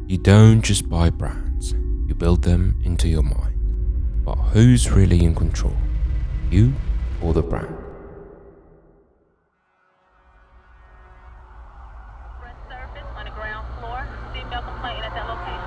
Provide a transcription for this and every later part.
You don't just buy brands, you build them into your mind. But who's really in control? You or the brand? Surface on the ground floor. Female complaint at that location.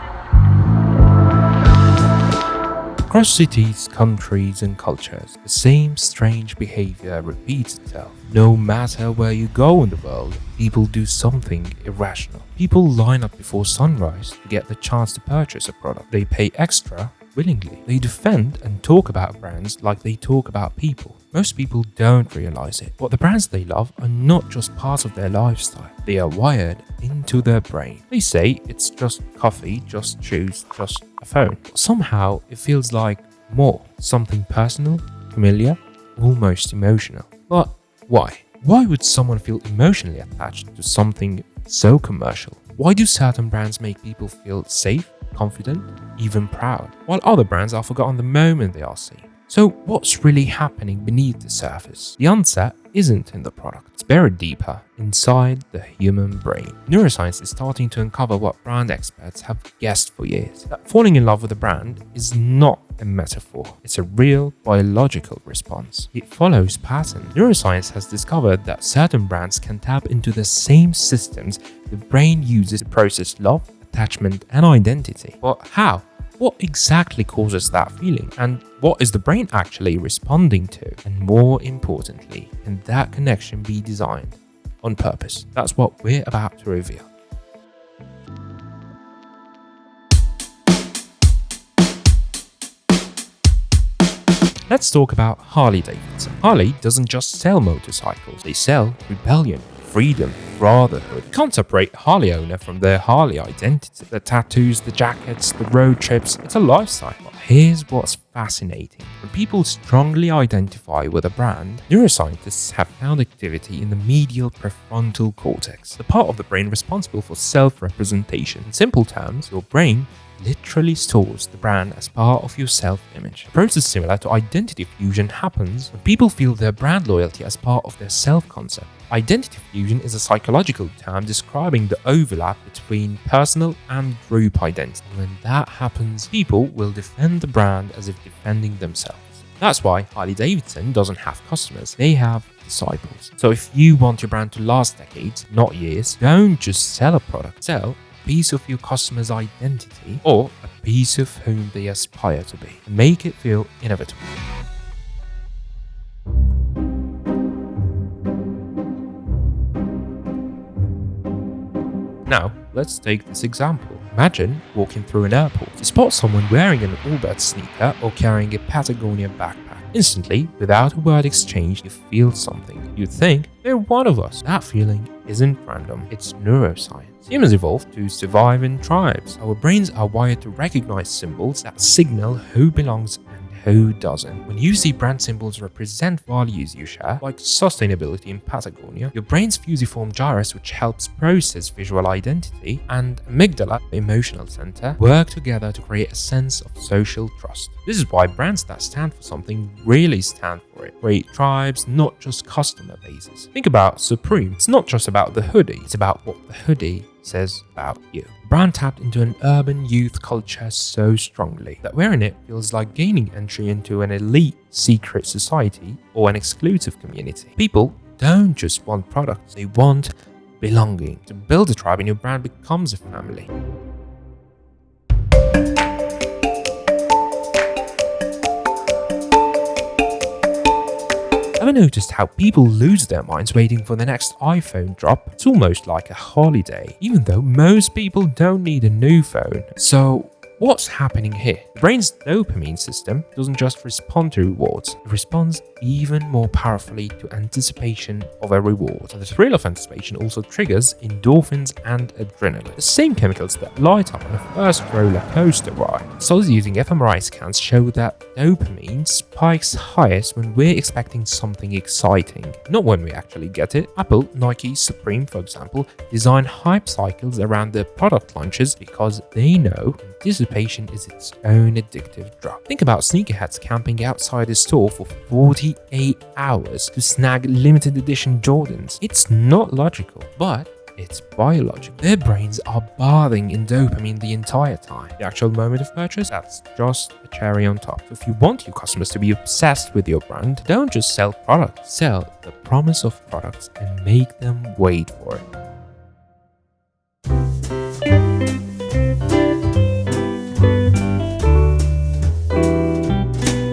Across cities, countries, and cultures, the same strange behavior repeats itself. No matter where you go in the world, people do something irrational. People line up before sunrise to get the chance to purchase a product. They pay extra willingly. They defend and talk about brands like they talk about people. Most people don't realize it, but the brands they love are not just part of their lifestyle. They are wired into their brain. They say it's just coffee, just shoes, just a phone. But somehow it feels like more, something personal, familiar, almost emotional. But why? Why would someone feel emotionally attached to something so commercial? Why do certain brands make people feel safe, confident, even proud, while other brands are forgotten the moment they are seen? So what's really happening beneath the surface? The answer isn't in the product. It's buried deeper inside the human brain. Neuroscience is starting to uncover what brand experts have guessed for years. That falling in love with a brand is not a metaphor. It's a real biological response. It follows patterns. Neuroscience has discovered that certain brands can tap into the same systems the brain uses to process love, attachment, and identity. But how? What exactly causes that feeling? And what is the brain actually responding to? And more importantly, can that connection be designed on purpose? That's what we're about to reveal. Let's talk about Harley-Davidson. Harley doesn't just sell motorcycles, they sell rebellion, freedom, brotherhood. You can't separate Harley owner from their Harley identity. The tattoos, the jackets, the road trips, it's a lifestyle. But here's what's fascinating. When people strongly identify with a brand, neuroscientists have found activity in the medial prefrontal cortex, the part of the brain responsible for self-representation. In simple terms, your brain literally stores the brand as part of your self-image. A process similar to identity fusion happens when people feel their brand loyalty as part of their self-concept. Identity fusion is a psychological term describing the overlap between personal and group identity. And when that happens, people will defend the brand as if defending themselves. That's why Harley-Davidson doesn't have customers, they have disciples. So if you want your brand to last decades, not years, don't just sell a product, sell piece of your customer's identity or a piece of whom they aspire to be and make it feel inevitable. Now, let's take this example. Imagine walking through an airport. You spot someone wearing an Allbirds sneaker or carrying a Patagonia backpack. Instantly, without a word exchange, you feel something. You think they're one of us. That feeling isn't random, it's neuroscience. Humans evolved to survive in tribes. Our brains are wired to recognize symbols that signal who belongs and who doesn't. When you see brand symbols represent values you share, like sustainability in Patagonia, your brain's fusiform gyrus, which helps process visual identity, and amygdala, the emotional center, work together to create a sense of social trust. This is why brands that stand for something really stand for it. Create tribes, not just customer bases. Think about Supreme. It's not just about the hoodie, it's about what the hoodie says about you. The brand tapped into an urban youth culture so strongly that wearing it feels like gaining entry into an elite secret society or an exclusive community. People don't just want products, they want belonging. To build a tribe, and your brand becomes a family. Ever noticed how people lose their minds waiting for the next iPhone drop? It's almost like a holiday, even though most people don't need a new phone. So what's happening here? The brain's dopamine system doesn't just respond to rewards, it responds even more powerfully to anticipation of a reward. So the thrill of anticipation also triggers endorphins and adrenaline, the same chemicals that light up on a first roller coaster ride. Studies using fMRI scans show that dopamine spikes highest when we're expecting something exciting, not when we actually get it. Apple, Nike, Supreme, for example, design hype cycles around their product launches because they know anticipation is its own addictive drug. Think about sneakerheads camping outside a store for 48 hours to snag limited edition Jordans. It's not logical, but It's biological. Their brains are bathing in dopamine the entire time. The actual moment of purchase, that's just a cherry on top. So if you want your customers to be obsessed with your brand, don't just sell products, sell the promise of products and make them wait for it.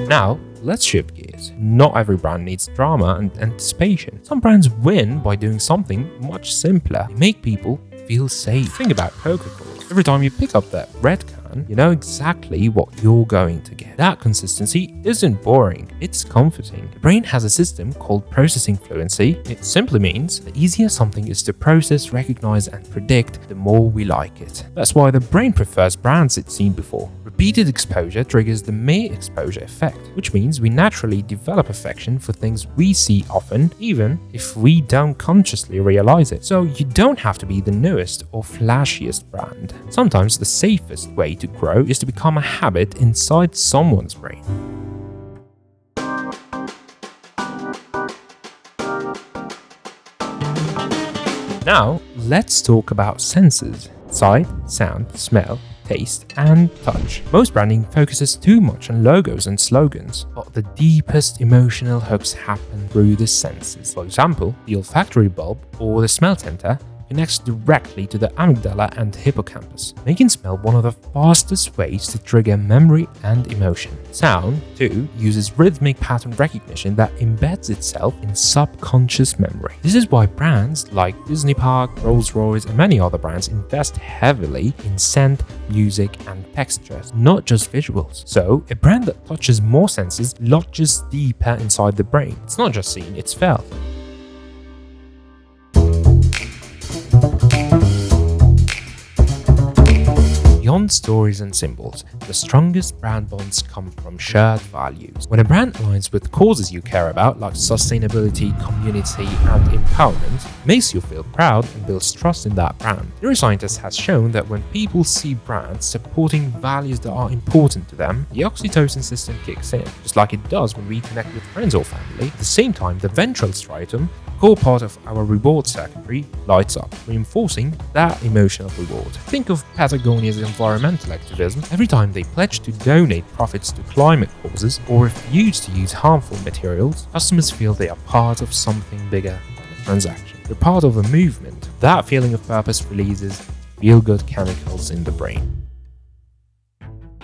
Now, let's shift gears. Not every brand needs drama and anticipation. Some brands win by doing something much simpler. They make people feel safe. Think about Coca-Cola. Every time you pick up that red can, you know exactly what you're going to get. That consistency isn't boring, it's comforting. The brain has a system called processing fluency. It simply means the easier something is to process, recognize, and predict, the more we like it. That's why the brain prefers brands it's seen before. Repeated exposure triggers the mere exposure effect, which means we naturally develop affection for things we see often, even if we don't consciously realize it. So you don't have to be the newest or flashiest brand. Sometimes the safest way to grow is to become a habit inside someone's brain. Now, let's talk about senses: sight, sound, smell, taste, and touch. Most branding focuses too much on logos and slogans, but the deepest emotional hooks happen through the senses. For example, the olfactory bulb or the smell center connects directly to the amygdala and hippocampus, making smell one of the fastest ways to trigger memory and emotion. Sound, too, uses rhythmic pattern recognition that embeds itself in subconscious memory. This is why brands like Disney Park, Rolls-Royce, and many other brands invest heavily in scent, music, and textures, not just visuals. So, a brand that touches more senses lodges deeper inside the brain. It's not just seen, it's felt. Beyond stories and symbols, the strongest brand bonds come from shared values. When a brand aligns with causes you care about, like sustainability, community, and empowerment, it makes you feel proud and builds trust in that brand. Neuroscience has shown that when people see brands supporting values that are important to them, the oxytocin system kicks in, just like it does when we connect with friends or family. At the same time, the ventral striatum, core part of our reward circuitry, lights up, reinforcing that emotional reward. Think of Patagonia's environmental activism. Every time they pledge to donate profits to climate causes or refuse to use harmful materials, customers feel they are part of something bigger than a transaction. They're part of a movement. That feeling of purpose releases feel-good chemicals in the brain.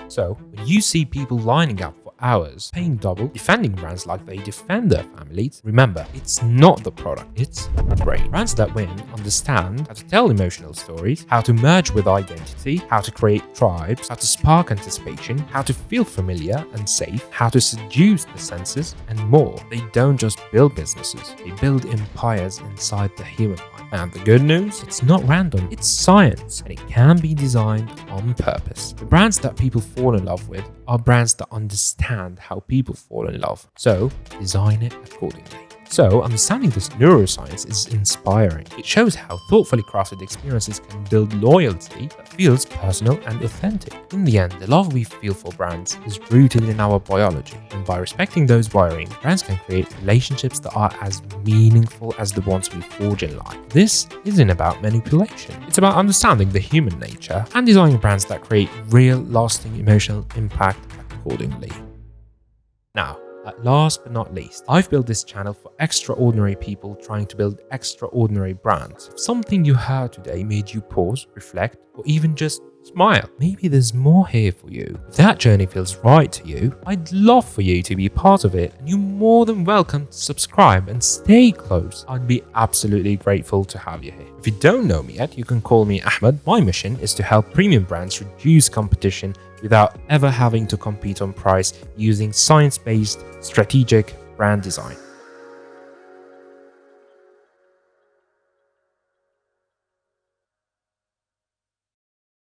So, when you see people lining up for hours, paying double, defending brands like they defend their families, remember, it's not the product, it's the brain. Brands that win understand how to tell emotional stories, how to merge with identity, how to create tribes, how to spark anticipation, how to feel familiar and safe, how to seduce the senses, and more. They don't just build businesses, they build empires inside the human mind. And the good news? It's not random, it's science, and it can be designed on purpose. The brands that people fall in love with are brands that understand how people fall in love, so design it accordingly. So, understanding this neuroscience is inspiring. It shows how thoughtfully crafted experiences can build loyalty that feels personal and authentic. In the end, the love we feel for brands is rooted in our biology, and by respecting those wiring, brands can create relationships that are as meaningful as the ones we forge in life. This isn't about manipulation. It's about understanding the human nature and designing brands that create real, lasting emotional impact accordingly. Now, last but not least, I've built this channel for extraordinary people trying to build extraordinary brands. If something you heard today made you pause, reflect, or even just smile, maybe there's more here for you. If that journey feels right to you, I'd love for you to be part of it, and you're more than welcome to subscribe and stay close. I'd be absolutely grateful to have you here. If you don't know me yet, you can call me Ahmed. My mission is to help premium brands reduce competition without ever having to compete on price using science-based strategic brand design.